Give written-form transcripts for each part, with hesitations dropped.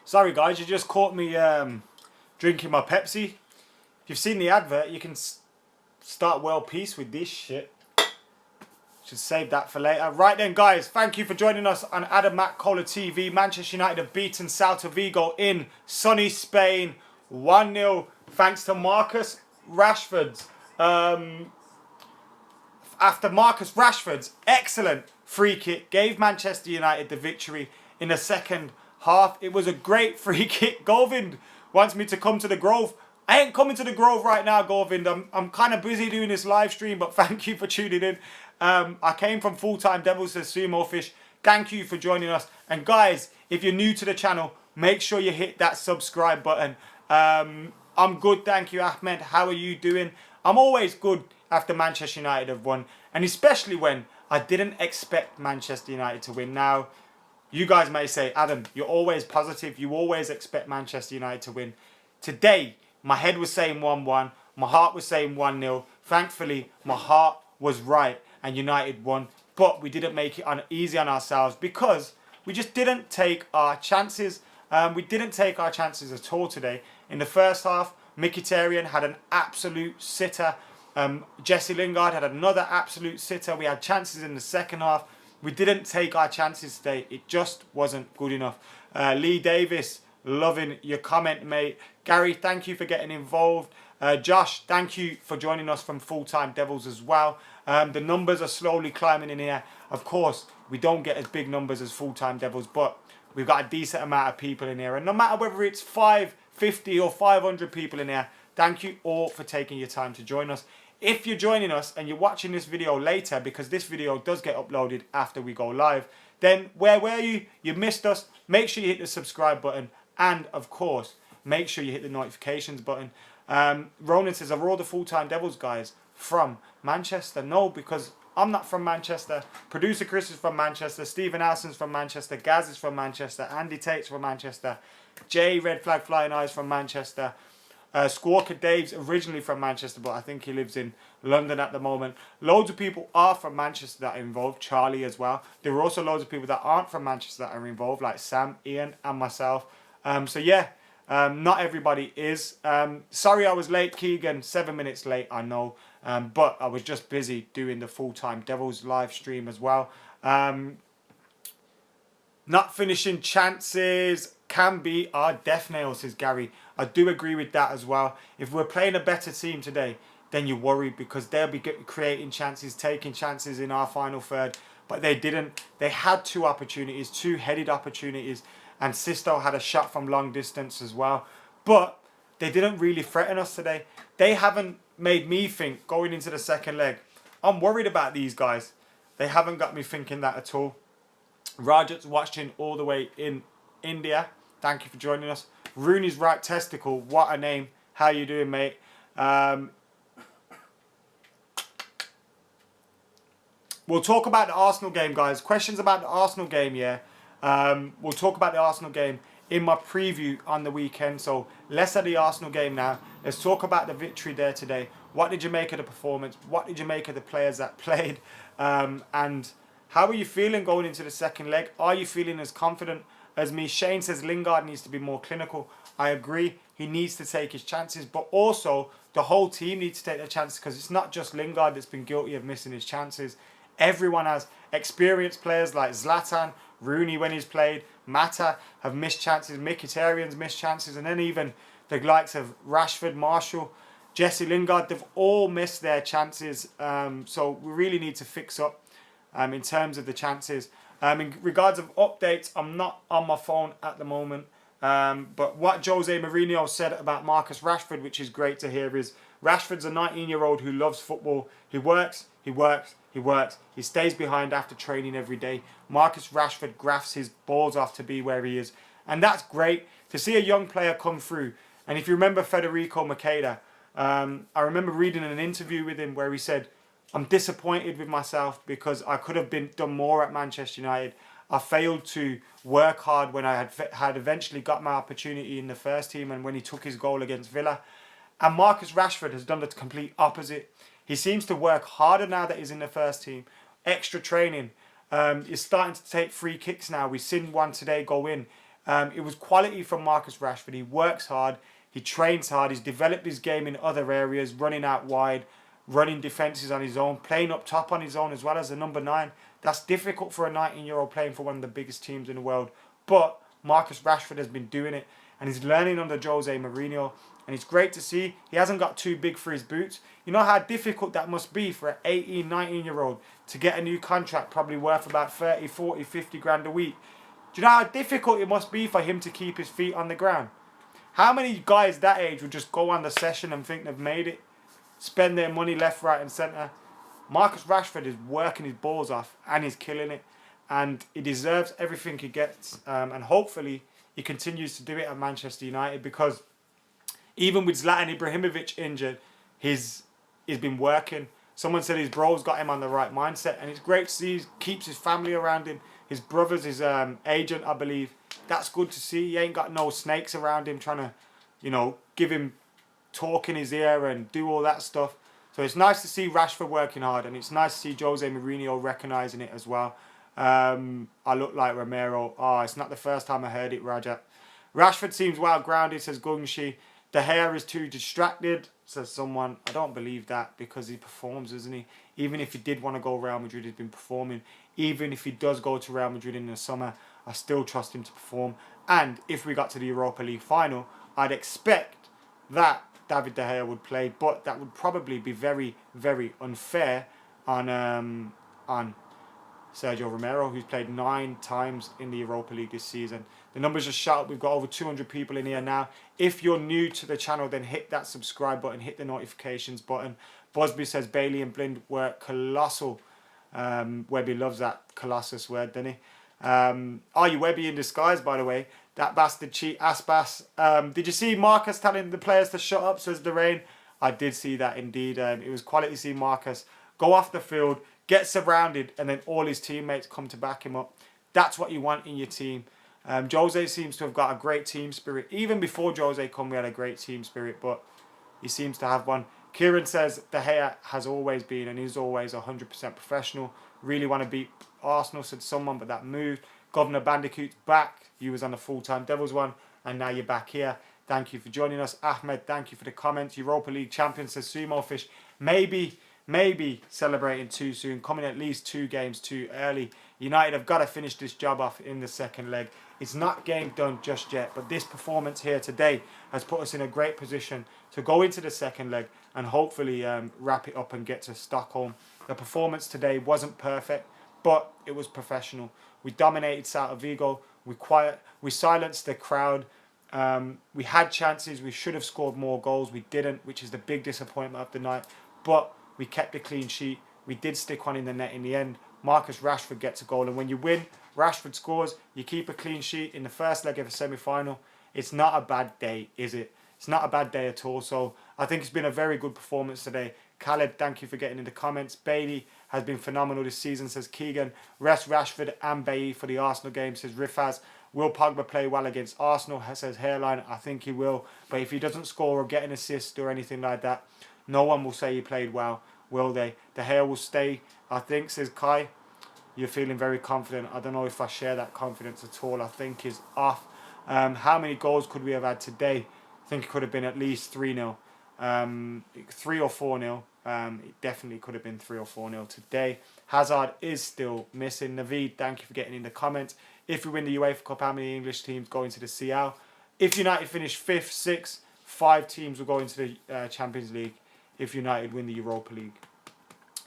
Sorry guys, you just caught me drinking my Pepsi. If you've seen the advert, you can start world peace with this shit. Should save that for later. Right then guys, thank you for joining us on McKola TV. Manchester United have beaten Celta Vigo in sunny Spain 1-0 thanks to Marcus Rashford's after Marcus Rashford's excellent free kick gave Manchester United the victory in the second half. It was a great free kick. Govind wants me to come to the Grove. I ain't coming to the Grove right now, Govind. I'm kind of busy doing this live stream, but thank you for tuning in. I came from Full-Time Devils to Sumo Fish. Thank you for joining us. And guys, if you're new to the channel, make sure you hit that subscribe button. I'm good, thank you, Ahmed. How are you doing? I'm always good after Manchester United have won, and especially when I didn't expect Manchester United to win. Now, you guys may say, Adam, you're always positive. You always expect Manchester United to win. Today, my head was saying 1-1. My heart was saying 1-0. Thankfully, my heart was right and United won. But we didn't make it easy on ourselves because we just didn't take our chances. We didn't take our chances at all today. In the first half, Mkhitaryan had an absolute sitter. Jesse Lingard had another absolute sitter. We had chances in the second half. We didn't take our chances today. It just wasn't good enough. Lee Davis, loving your comment, mate. Gary, thank you for getting involved. Josh, thank you for joining us from Full-Time Devils as well. The numbers are slowly climbing in here. Of course, we don't get as big numbers as Full-Time Devils, but we've got a decent amount of people in here. And no matter whether it's 550 or 500 people in here, thank you all for taking your time to join us. If you're joining us and you're watching this video later, because this video does get uploaded after we go live, then where were you? You missed us. Make sure you hit the subscribe button. And, of course, make sure you hit the notifications button. Ronan says, are all the Full-Time Devils guys from Manchester? No, because I'm not from Manchester. Producer Chris is from Manchester. Stephen Alson's from Manchester. Gaz is from Manchester. Andy Tate's from Manchester. Jay Red Flag Flying Eyes from Manchester. Squawker Dave's originally from Manchester, but I think he lives in London at the moment. Loads of people are from Manchester that are involved. Charlie as well. There are also loads of people that aren't from Manchester that are involved, like Sam, Ian, and myself. So yeah, not everybody is. Sorry I was late, Keegan. 7 minutes late, I know. But I was just busy doing the Full-Time Devils live stream as well. Not finishing chances can be our death nail, says Gary. I do agree with that as well. If we're playing a better team today, then you're worried because they'll be creating chances, taking chances in our final third. But they didn't. They had two opportunities, two headed opportunities. And Sisto had a shot from long distance as well. But they didn't really threaten us today. They haven't made me think going into the second leg. I'm worried about these guys. They haven't got me thinking that at all. Rajat's watching all the way in India. Thank you for joining us. Rooney's right testicle. What a name. How you doing, mate? We'll talk about the Arsenal game, guys. Questions about the Arsenal game, yeah. We'll talk about the Arsenal game in my preview on the weekend. So less of the Arsenal game now. Let's talk about the victory there today. What did you make of the performance? What did you make of the players that played? And how are you feeling going into the second leg? Are you feeling as confident as me? Shane says Lingard needs to be more clinical. I agree. He needs to take his chances. But also, the whole team needs to take their chances because it's not just Lingard that's been guilty of missing his chances. Everyone has. Experienced players like Zlatan, Rooney when he's played, Mata have missed chances, Mkhitaryan's missed chances, and then even the likes of Rashford, Marshall, Jesse Lingard, they've all missed their chances. So we really need to fix up in terms of the chances. In regards of updates, I'm not on my phone at the moment. But what Jose Mourinho said about Marcus Rashford, which is great to hear, is Rashford's a 19-year-old who loves football. He works, he works, he works. He stays behind after training every day. Marcus Rashford grafts his balls off to be where he is. And that's great to see a young player come through. And if you remember Federico McKola, I remember reading an interview with him where he said, I'm disappointed with myself because I could have done more at Manchester United. I failed to work hard when I had eventually got my opportunity in the first team and when he took his goal against Villa. And Marcus Rashford has done the complete opposite. He seems to work harder now that he's in the first team. extra training. He's starting to take free kicks now. We've seen one today go in. It was quality from Marcus Rashford. He works hard. He trains hard. He's developed his game in other areas, running out wide, running defences on his own, playing up top on his own as well as a number 9. That's difficult for a 19-year-old playing for one of the biggest teams in the world. But Marcus Rashford has been doing it, and he's learning under Jose Mourinho. And it's great to see he hasn't got too big for his boots. You know how difficult that must be for an 18, 19-year-old to get a new contract probably worth about 30, 40, 50 grand a week. Do you know how difficult it must be for him to keep his feet on the ground? How many guys that age would just go on the session and think they've made it? Spend their money left, right and centre. Marcus Rashford is working his balls off and he's killing it. And he deserves everything he gets. And hopefully he continues to do it at Manchester United, because even with Zlatan Ibrahimovic injured, he's been working. Someone said his bro's got him on the right mindset, and it's great to see he keeps his family around him. His brother's his agent, I believe. That's good to see. He ain't got no snakes around him trying to, give him talk in his ear and do all that stuff. So it's nice to see Rashford working hard, and it's nice to see Jose Mourinho recognising it as well. I look like Romero. Oh, it's not the first time I heard it, Raja. Rashford seems well grounded, says Gungshi. De Gea is too distracted, says someone. I don't believe that, because he performs, isn't he? Even if he did want to go Real Madrid, he's been performing. Even if he does go to Real Madrid in the summer, I still trust him to perform. And if we got to the Europa League final, I'd expect that David De Gea would play, but that would probably be very, very unfair on Sergio Romero, who's played 9 times in the Europa League this season. The numbers just shot up. We've got over 200 people in here now. If you're new to the channel, then hit that subscribe button, hit the notifications button. Busby says Bailey and Blind were colossal. Webby loves that colossus word, doesn't he? Are you Webby in disguise, by the way? That bastard cheat, Aspas. Did you see Marcus telling the players to shut up, says Derain? I did see that indeed. It was quality to see Marcus go off the field, get surrounded, and then all his teammates come to back him up. That's what you want in your team. Jose seems to have got a great team spirit. Even before Jose come, we had a great team spirit, but he seems to have one. Kieran says De Gea has always been and is always 100% professional. Really want to beat Arsenal, said someone, but that moved. Governor Bandicoot's back. You was on the full-time Devils one, and now you're back here. Thank you for joining us. Ahmed, thank you for the comments. Europa League champion, says Sumo Fish. Maybe celebrating too soon, coming at least 2 games too early. United have got to finish this job off in the second leg. It's not game done just yet, but this performance here today has put us in a great position to go into the second leg and hopefully wrap it up and get to Stockholm. The performance today wasn't perfect, but it was professional. We dominated Celta Vigo. We silenced the crowd. We had chances. We should have scored more goals. We didn't, which is the big disappointment of the night. But we kept a clean sheet. We did stick one in the net in the end. Marcus Rashford gets a goal. And when you win, Rashford scores, you keep a clean sheet in the first leg of a semi-final. It's not a bad day, is it? It's not a bad day at all. So I think it's been a very good performance today. Khaled, thank you for getting in the comments. Bailey has been phenomenal this season, says Keegan. Rest Rashford and Bailey for the Arsenal game, says Rifaz. Will Pogba play well against Arsenal, says Hairline. I think he will. But if he doesn't score or get an assist or anything like that, no one will say he played well, will they? De Gea will stay, I think, says Kai. You're feeling very confident. I don't know if I share that confidence at all. I think he's off. How many goals could we have had today? I think it could have been at least 3-0. 3 or 4-0. It definitely could have been 3 or 4-0 today. Hazard is still missing. Naveed, thank you for getting in the comments. If we win the UEFA Cup, how many English teams go into the CL? If United finish 5th, 6th, 5 teams will go into the Champions League if United win the Europa League.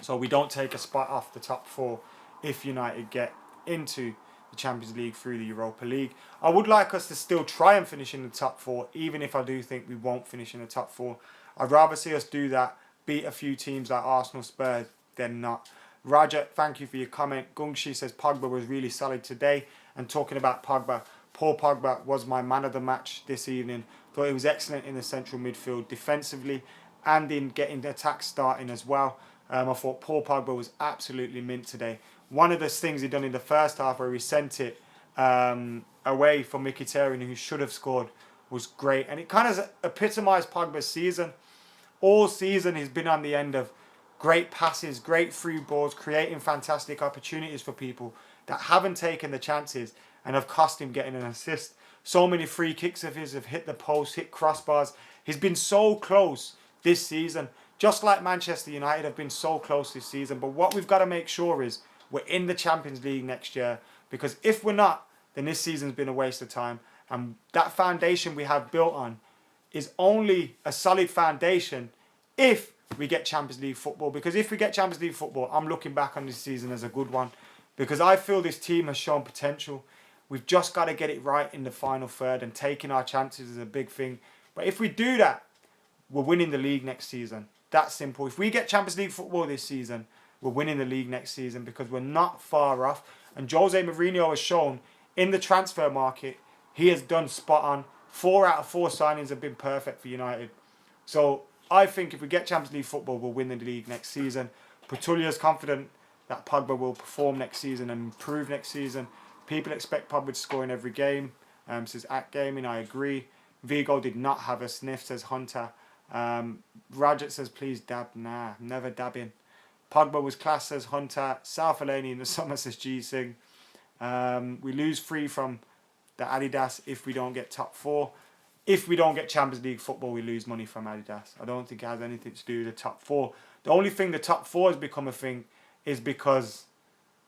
So we don't take a spot off the top 4 if United get into the Champions League through the Europa League. I would like us to still try and finish in the top 4, even if I do think we won't finish in the top 4. I'd rather see us do that, beat a few teams like Arsenal, Spurs, than not. Raja, thank you for your comment. Gungshi says Pogba was really solid today. And talking about Pogba, Paul Pogba was my man of the match this evening. Thought he was excellent in the central midfield defensively and in getting the attack starting as well. I thought Paul Pogba was absolutely mint today. One of the things he done in the first half where he sent it away from Mkhitaryan, who should have scored, was great. And it kind of epitomised Pogba's season. All season he's been on the end of Great passes, great through balls, creating fantastic opportunities for people that haven't taken the chances and have cost him getting an assist. So many free kicks of his have hit the post, hit crossbars. He's been so close this season. Just like Manchester United have been so close this season. But what we've got to make sure is we're in the Champions League next year. Because if we're not, then this season's been a waste of time. And that foundation we have built on is only a solid foundation if we get Champions League football. Because if we get Champions League football, I'm looking back on this season as a good one. Because I feel this team has shown potential. We've just got to get it right in the final third, and taking our chances is a big thing. But if we do that, we're winning the league next season. That's simple. If we get Champions League football this season, we're winning the league next season, because we're not far off. And Jose Mourinho has shown in the transfer market, he has done spot on. 4 out of 4 signings have been perfect for United. So I think if we get Champions League football, we'll win the league next season. Patulja's confident that Pogba will perform next season and improve next season. People expect Pogba to score in every game. Says at gaming, I agree. Vigo did not have a sniff, says Hunter. Rajat says, please dab. Nah, never dabbing. Pogba was class, says Hunter. South Alani in the summer, says G-Sing. We lose 3 from the Adidas if we don't get top 4. If we don't get Champions League football, we lose money from Adidas. I don't think it has anything to do with the top 4. The only thing the top 4 has become a thing is because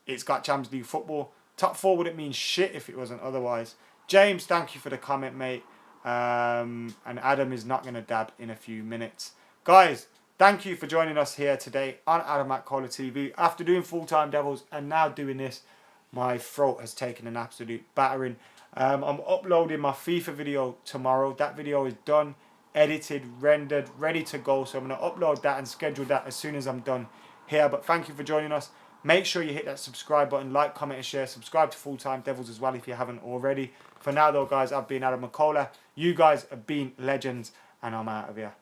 it's got Champions League football. Top 4 wouldn't mean shit if it wasn't otherwise. James, thank you for the comment, mate. And Adam is not going to dab in a few minutes. Guys, thank you for joining us here today on Adam McKola TV. After doing Full-Time Devils and now doing this, my throat has taken an absolute battering. I'm uploading my FIFA video tomorrow. That video is done, edited, rendered, ready to go. So I'm going to upload that and schedule that as soon as I'm done here. But thank you for joining us. Make sure you hit that subscribe button, like, comment and share. Subscribe to Full-Time Devils as well if you haven't already. For now though, guys, I've been Adam McKola. You guys have been legends, and I'm out of here.